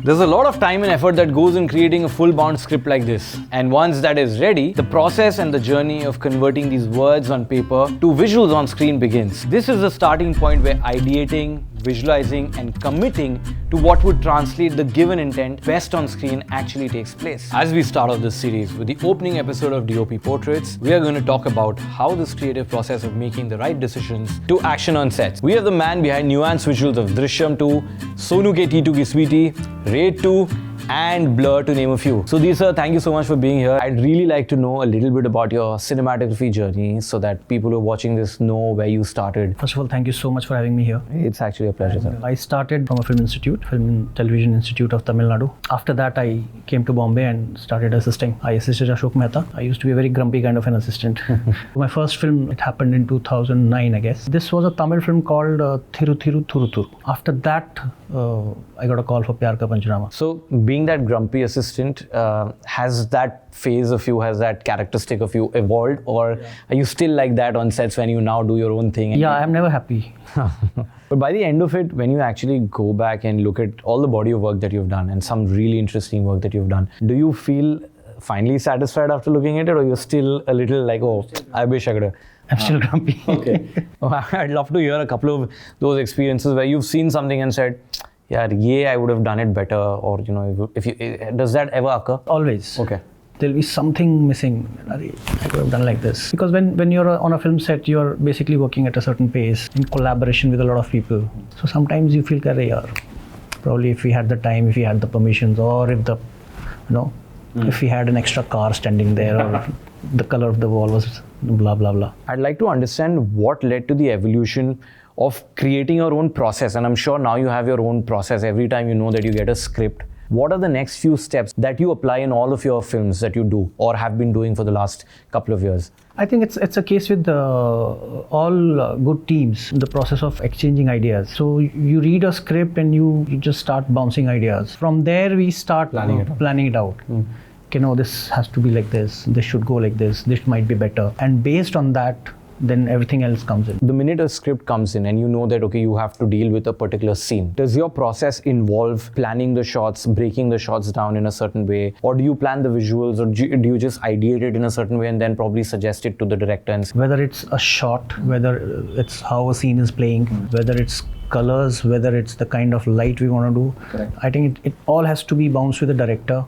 There's a lot of time and effort that goes in creating a full-bound script like this. And once that is ready, the process and the journey of converting these words on paper to visuals on screen begins. This is the starting point where ideating, visualizing and committing to what would translate the given intent best on screen actually takes place. As we start off this series with the opening episode of DOP Portraits, we are going to talk about how this creative process of making the right decisions to action on sets. We have the man behind nuanced visuals of Drishyam 2, Sonu ke Titu ki Sweety, Raid 2 and Blur, to name a few. Sudhir sir, thank you so much for being here. I'd really like to know a little bit about your cinematography journey so that people who are watching this know where you started. First of all, thank you so much for having me here. It's actually a pleasure, sir. I started from a film and television institute of Tamil Nadu. After that, I came to Bombay and started assisting. I assisted Ashok Mehta. I used to be a very grumpy kind of an assistant. My first film, it happened in 2009, I guess. This was a Tamil film called Thiru Thiru Thuru Thuru. After that, I got a call for Pyar Ka Panchnama. So, being that grumpy assistant, has that phase of you, has that characteristic of you evolved, or are you still like that on sets when you now do your own thing? Yeah, I'm never happy. But by the end of it, when you actually go back and look at all the body of work that you've done and some really interesting work that you've done, do you feel finally satisfied after looking at it, or you're still a little like, oh, I wish I could have? I'm still grumpy. Okay. I'd love to hear a couple of those experiences where you've seen something and said, yeah, I would have done it better, or if you does that ever occur? Always. Okay. There'll be something missing. I could have done like this. Because when you're on a film set, you're basically working at a certain pace in collaboration with a lot of people. So sometimes you feel, probably if we had the time, if we had the permissions, or if if we had an extra car standing there, or the color of the wall was blah blah blah. I'd like to understand what led to the evolution of creating your own process, and I'm sure now you have your own process every time you know that you get a script. What are the next few steps that you apply in all of your films that you do or have been doing for the last couple of years? I think it's a case with all good teams, the process of exchanging ideas. So you read a script and you just start bouncing ideas. From there we start planning it out. This has to be like this should go like this might be better. And based on that, then everything else comes in. The minute a script comes in and you know that, okay, you have to deal with a particular scene, does your process involve planning the shots, breaking the shots down in a certain way? Or do you plan the visuals, or do you just ideate it in a certain way and then probably suggest it to the director? And whether it's a shot, whether it's how a scene is playing, whether it's colors, whether it's the kind of light we want to do. Correct. I think it all has to be bounced with the director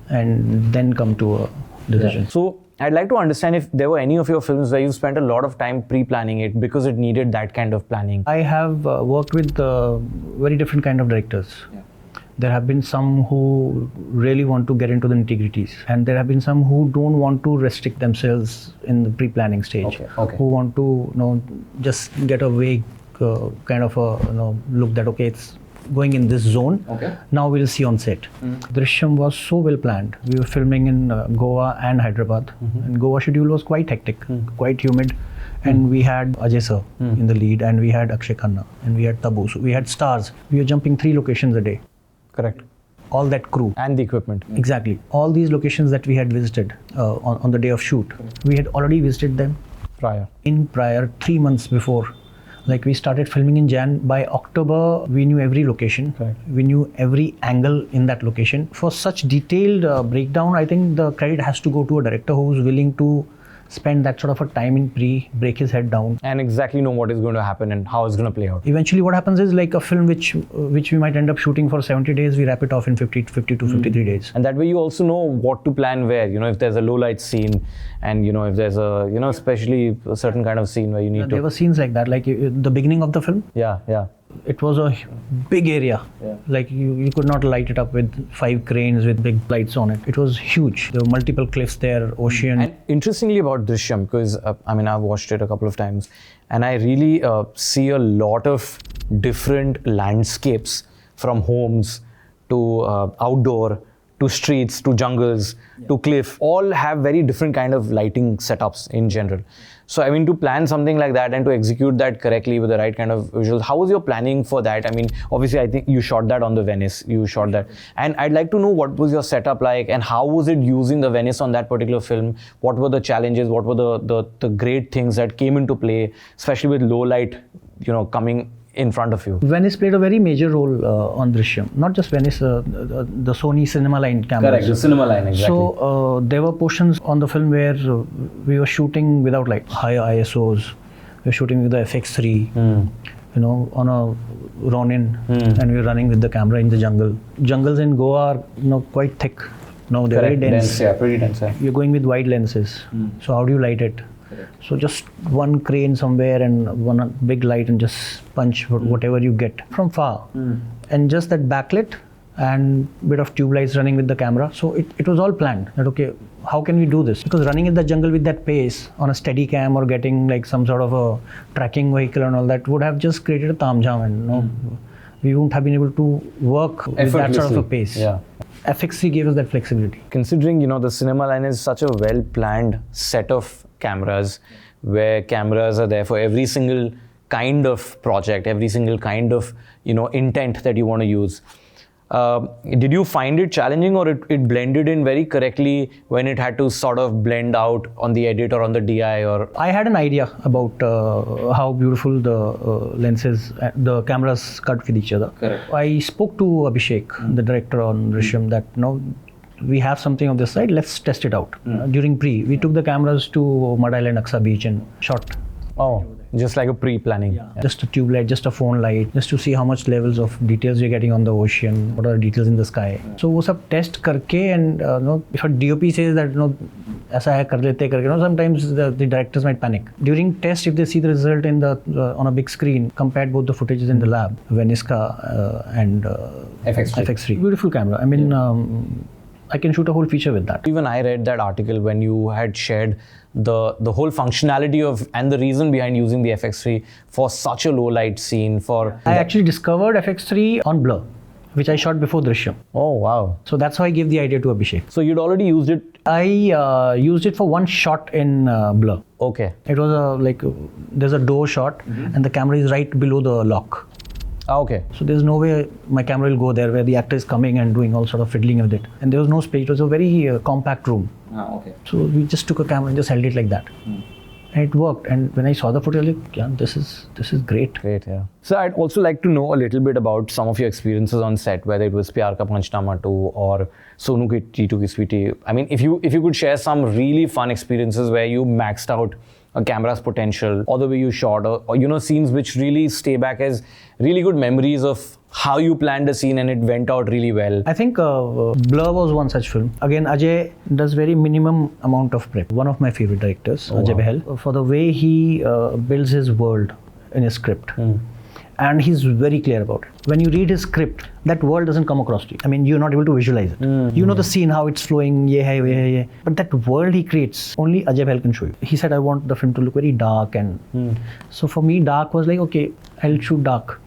and then come to a decision. Yeah. So I'd like to understand if there were any of your films where you spent a lot of time pre-planning it because it needed that kind of planning. I have worked with very different kind of directors. Yeah. There have been some who really want to get into the nitty-gritties, and there have been some who don't want to restrict themselves in the pre-planning stage. Okay. Who want to just get a vague kind of a look that it's going in this zone. Okay. Now we'll see on set. Drishyam was so well planned. We were filming in Goa and Hyderabad. And Goa schedule was quite hectic, quite humid. And we had Ajay sir in the lead, and we had Akshay Khanna, and we had Tabu. So we had stars. We were jumping 3 locations a day. Correct. All that crew. And the equipment. Exactly. All these locations that we had visited on the day of shoot, we had already visited them prior 3 months before. Like we started filming in Jan. By October, we knew every location. Correct. We knew every angle in that location. For such detailed breakdown, I think the credit has to go to a director who's willing to spend that sort of a time in break his head down. And exactly know what is going to happen and how it's going to play out. Eventually what happens is, like a film which we might end up shooting for 70 days, we wrap it off in 50 to 53 days. And that way you also know what to plan where, if there's a low light scene and, if there's a, especially a certain kind of scene where you need to... There were scenes like that, like the beginning of the film. Yeah. It was a big area. Yeah. Like you could not light it up with 5 cranes with big lights on it. It was huge. There were multiple cliffs there, ocean. And interestingly about Drishyam, because I've watched it a couple of times, and I really see a lot of different landscapes, from homes to outdoor to streets to jungles to cliff, all have very different kind of lighting setups in general. So to plan something like that and to execute that correctly with the right kind of visuals, how was your planning for that? Obviously I think you shot that on the Venice, and I'd like to know what was your setup like and how was it using the Venice on that particular film? What were the challenges? What were the great things that came into play, especially with low light, coming in front of you. Venice played a very major role on Drishyam. Not just Venice, the Sony cinema line cameras. Correct, the cinema line, exactly. So there were portions on the film where we were shooting without like higher ISOs. We were shooting with the FX3, on a Ronin, and we were running with the camera in the jungle. Jungles in Goa are quite thick. No, they're very dense. Yeah, pretty dense. Yeah. You're going with wide lenses. So how do you light it? So just one crane somewhere and one big light and just punch whatever you get from far. And just that backlit and bit of tube lights running with the camera. So it was all planned that, okay, how can we do this? Because running in the jungle with that pace on a steady cam or getting like some sort of a tracking vehicle and all that would have just created a tamjam, and we wouldn't have been able to work with that sort of a pace. Yeah. FX3 gave us that flexibility. Considering, the cinema line is such a well-planned set of cameras, where cameras are there for every single kind of project, every single kind of, intent that you want to use. Did you find it challenging, or it blended in very correctly when it had to sort of blend out on the edit or on the DI? Or I had an idea about how beautiful the lenses, the cameras cut with each other. Correct. I spoke to Abhishek, the director on Drishyam, that we have something of this side, let's test it out. During we took the cameras to Mud Island, Aksa Beach, and shot. Oh, just like a pre-planning. Yeah. Just a tube light, just a phone light, just to see how much levels of details you're getting on the ocean, what are the details in the sky. So वो सब test करके, and if a DOP says that ऐसा है कर लेते करके, sometimes the directors might panic. During test, if they see the result in the on a big screen, compared both the footages in the lab, Venice and FX3. Beautiful camera. I mean, I can shoot a whole feature with that. Even I read that article when you had shared the whole functionality of and the reason behind using the FX3 for such a low light scene. I actually discovered FX3 on Blur, which I shot before Drishyam. Oh wow! So that's how I gave the idea to Abhishek. So you'd already used it? I used it for one shot in Blur. Okay. It was there's a door shot, and the camera is right below the lock. Okay. So there's no way my camera will go there where the actor is coming and doing all sort of fiddling with it. And there was no space. It was a very compact room. Okay. So we just took a camera and just held it like that. And it worked. And when I saw the footage, I was like, yeah, this is great. Great, yeah. So I'd also like to know a little bit about some of your experiences on set, whether it was Pyar Ka Panchnama 2 or Sonu Ki Titu Ki Sweety. I mean, if you could share some really fun experiences where you maxed out a camera's potential, or the way you shot, or scenes which really stay back as really good memories of how you planned a scene and it went out really well. I think Blur was one such film. Again, Ajay does very minimum amount of prep. One of my favorite directors, Ajay Behel, for the way he builds his world in his script. And he's very clear about it. When you read his script, that world doesn't come across to you. I mean, you're not able to visualize it. You know the scene, how it's flowing, yeah. But that world he creates, only Ajay Behel can show you. He said, I want the film to look very dark. And so for me, dark was like, okay, I'll shoot dark.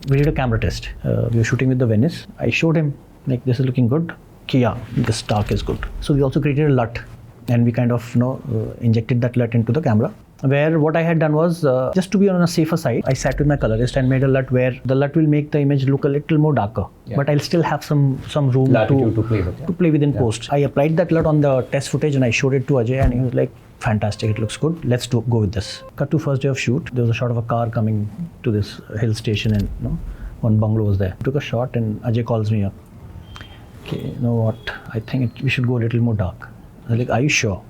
We did a camera test. We were shooting with the Venice. I showed him, like, this is looking good. Okay, yeah, this dark is good. So we also created a LUT. And we kind of, injected that LUT into the camera. Where what I had done was, just to be on a safer side, I sat with my colorist and made a LUT where the LUT will make the image look a little more darker. Yeah. But I'll still have some room to play with in post. I applied that LUT on the test footage and I showed it to Ajay, and he was like, fantastic, it looks good, let's go with this. Cut to first day of shoot, there was a shot of a car coming to this hill station, and one bungalow was there. Took a shot and Ajay calls me up. Okay, you know what, I think we should go a little more dark. I was like, are you sure?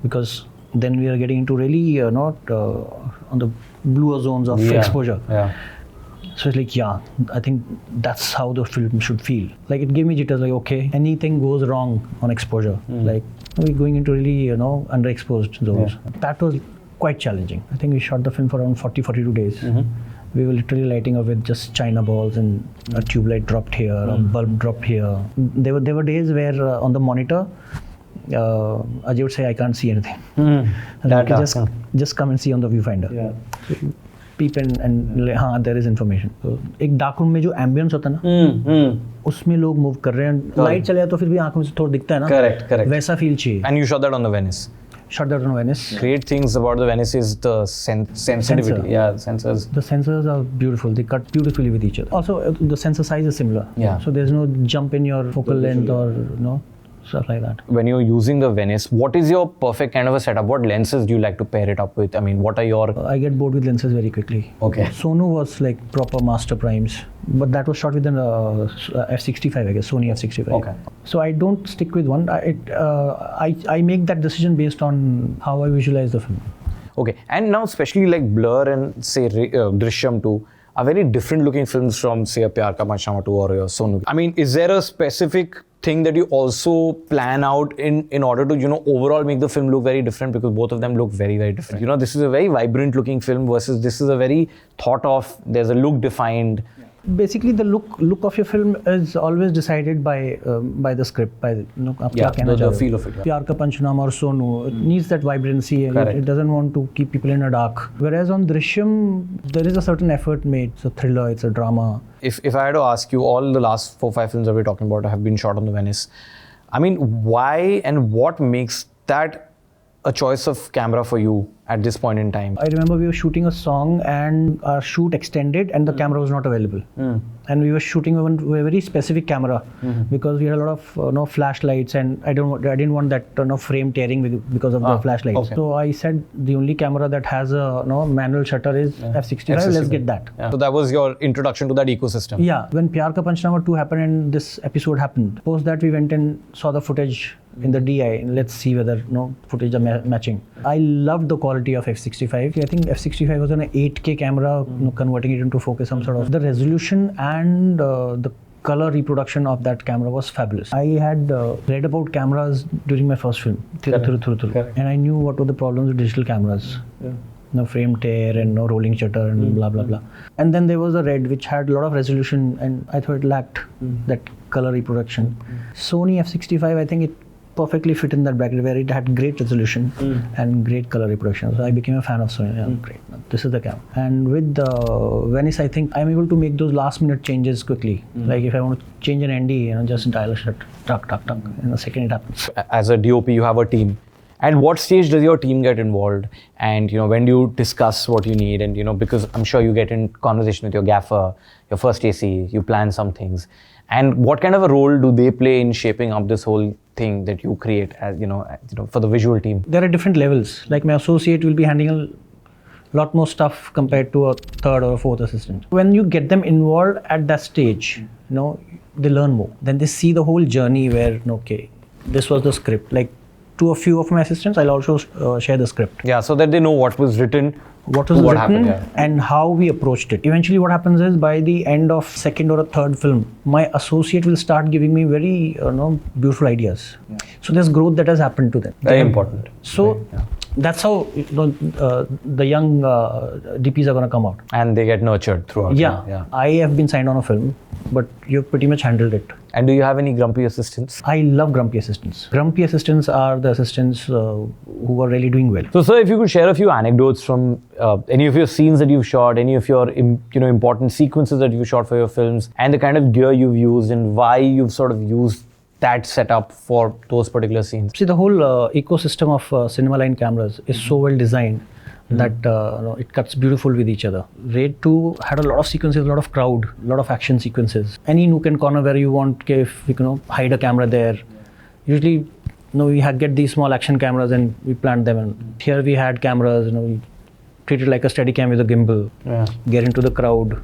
Because then we are getting into really not on the bluer zones of exposure. Yeah. So it's like, yeah, I think that's how the film should feel. Like, it gave me jitters, like, okay, anything goes wrong on exposure. Like, we're going into really, underexposed zones. Yeah. That was quite challenging. I think we shot the film for around 42 days. We were literally lighting up with just China balls, and a tube light dropped here, a bulb dropped here. There were days where on the monitor, Ajay would say, I can't see anything. Just come and see on the viewfinder. Yeah. So, peep and हाँ, there is information. So, एक dark room में जो ambience होता है ना, उसमें लोग move कर रहे हैं. Light चले जाए तो फिर भी आँखों में से थोड़ा दिखता है ना. Correct. वैसा feel चाहिए. And you shot that on the Venice. Shot that on Venice. Great things about the Venice is the sensitivity. Sensor. Yeah, the sensors. The sensors are beautiful. They cut beautifully with each other. Also, the sensor size is similar. Yeah. So there's no jump in your focal length or stuff like that. When you're using the Venice, what is your perfect kind of a setup? What lenses do you like to pair it up with? I mean, what are your... I get bored with lenses very quickly. Okay. Sonu was like proper master primes, but that was shot with an f/65, I guess, Sony f/65. Okay. So I don't stick with one. I make that decision based on how I visualize the film. Okay, and now especially like Blur and say Drishyam 2 are very different looking films from say a Pyar Ka Panchnama 2 or a Sonu. I mean, is there a specific thing that you also plan out in order to, you know, overall make the film look very different, because both of them look very, very different. You know, this is a very vibrant looking film versus this is a very thought of, there's a look defined. Basically, the look of your film is always decided by the script, by the feel of it. Pyar Ka Panchnama or Sonu, it needs that vibrancy. It doesn't want to keep people in a dark. Whereas on Drishyam, there is a certain effort made. It's a thriller, it's a drama. If I had to ask you, all the last 4-5 films that we're talking about have been shot on the Venice. I mean, why and what makes that a choice of camera for you at this point in time? I remember we were shooting a song and our shoot extended and the camera was not available. And we were shooting with a very specific camera because we had a lot of flashlights, and I didn't want that frame tearing because of the flashlights. Okay. So I said the only camera that has a manual shutter is f/65. Let's get that. Yeah. So that was your introduction to that ecosystem. Yeah. When Pyar Ka Panchnama 2 happened and this episode happened, post that we went and saw the footage in the DI, and let's see whether footage are matching. I loved the quality of f/65. I think f/65 was an 8K camera, converting it into 4K, some sort of. The resolution and the color reproduction of that camera was fabulous. I had read about cameras during my first film, Titu, and I knew what were the problems with digital cameras. No frame tear and no rolling shutter and blah blah blah. And then there was the Red, which had a lot of resolution, and I thought it lacked that color reproduction. Sony f/65, I think it perfectly fit in that bracket where it had great resolution and great color reproduction. So I became a fan of Sony. Yeah, great, this is the camera. And with Venice, I think I'm able to make those last minute changes quickly. Like if I want to change an ND, just dial a shot, tuck. In a second it happens. As a DOP, you have a team. And what stage does your team get involved? And when do you discuss what you need? And because I'm sure you get in conversation with your gaffer, your first AC, you plan some things. And what kind of a role do they play in shaping up this whole thing that you create as for the visual team? There are different levels. Like my associate will be handling a lot more stuff compared to a third or a fourth assistant. When you get them involved at that stage, they learn more. Then they see the whole journey where this was the script. Like to a few of my assistants, I'll also share the script. Yeah, so that they know what was written. What happened, and how we approached it. Eventually what happens is by the end of second or a third film, my associate will start giving me very beautiful ideas. So there's growth that has happened to them. Very important. So that's how the young DPs are going to come out. And they get nurtured throughout. Yeah. I have been signed on a film, but you've pretty much handled it. And do you have any grumpy assistants? I love grumpy assistants. Grumpy assistants are the assistants who are really doing well. So, sir, if you could share a few anecdotes from any of your scenes that you've shot, any of your important sequences that you've shot for your films, and the kind of gear you've used and why you've sort of used that setup for those particular scenes. See, the whole ecosystem of cinema line cameras is so well designed that it cuts beautiful with each other. Raid 2 had a lot of sequences, a lot of crowd, a lot of action sequences. Any nook and corner where you want, if we can hide a camera there. Usually, we get these small action cameras and we plant them. And here we had cameras, we treat it like a Steadicam with a gimbal. Get into the crowd.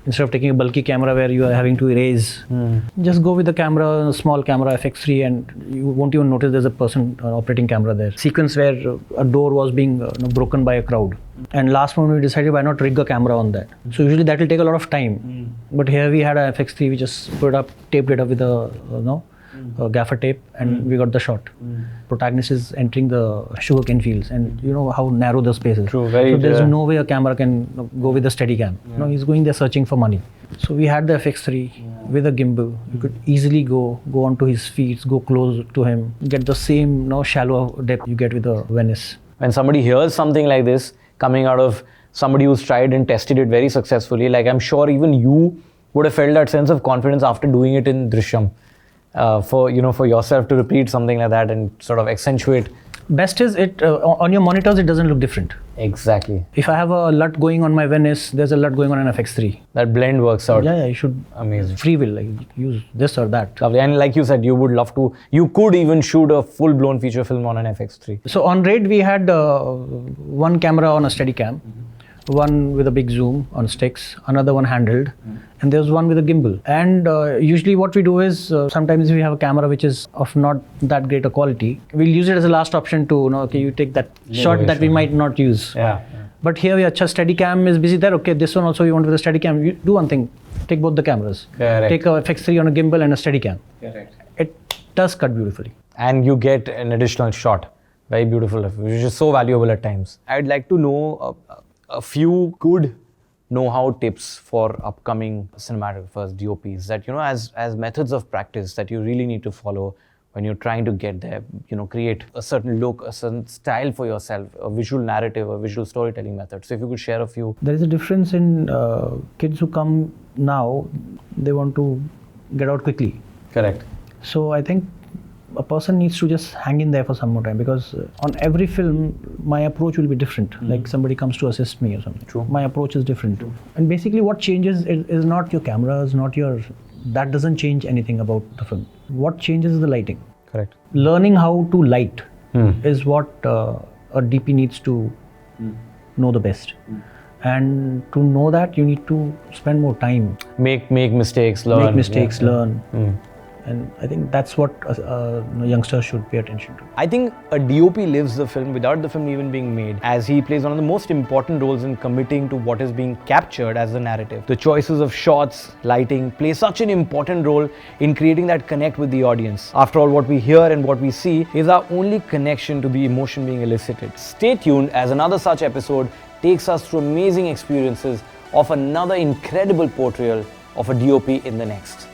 Instead of taking a bulky camera where you are having to erase, just go with the camera, a small camera, FX3, and you won't even notice there's a person operating camera there. Sequence where a door was being broken by a crowd. And last moment we decided why not rig a camera on that. So usually that will take a lot of time. But here we had a FX3, we just taped it up with a gaffer tape, and we got the shot. Protagonist is entering the sugarcane fields, and you know how narrow the space is. True, so there's no way a camera can go with the Steadicam. He's going there searching for money. So we had the FX3 with a gimbal. You could easily go onto his feet, go close to him, get the same shallow depth you get with the Venice. When somebody hears something like this coming out of somebody who's tried and tested it very successfully, like I'm sure even you would have felt that sense of confidence after doing it in Drishyam. For yourself to repeat something like that and sort of accentuate Best is it on your monitors it doesn't look different. Exactly. If I have a LUT going on my Venice, there's a LUT going on an FX3. That blend works out. Yeah, you should. Amazing. Free will, like use this or that. Lovely. And like you said, you would love to, you could even shoot a full-blown feature film on an FX3. So on Raid we had one camera on a Steadicam, one with a big zoom on sticks, another one handheld, and there's one with a gimbal. And usually what we do is sometimes if we have a camera which is of not that great a quality, we'll use it as a last option to, okay, you take that shot that we might not use. Yeah. But here we are, just Steadicam is busy there. Okay, this one also you want with a Steadicam. You do one thing, take both the cameras. Correct. Take a FX3 on a gimbal and a Steadicam. Correct. It does cut beautifully. And you get an additional shot. Very beautiful, which is so valuable at times. I'd like to know a few good know-how tips for upcoming cinematographers, DOPs, that, you know, as methods of practice that you really need to follow when you're trying to get there, you know, create a certain look, a certain style for yourself, a visual narrative, a visual storytelling method. So if you could share a few. There is a difference in kids who come now, they want to get out quickly. Correct. So I think a person needs to just hang in there for some more time, because on every film my approach will be different. Like somebody comes to assist me or something. True. My approach is different. And basically what changes is not your cameras, not your, that doesn't change anything about the film. What changes is the lighting. Correct. Learning how to light is what a DP needs to know the best. And to know that, you need to spend more time. Make mistakes, learn. Make mistakes, learn. And I think that's what youngsters should pay attention to. I think a DOP lives the film without the film even being made, as he plays one of the most important roles in committing to what is being captured as the narrative. The choices of shots, lighting play such an important role in creating that connect with the audience. After all, what we hear and what we see is our only connection to the emotion being elicited. Stay tuned as another such episode takes us through amazing experiences of another incredible portrayal of a DOP in the next.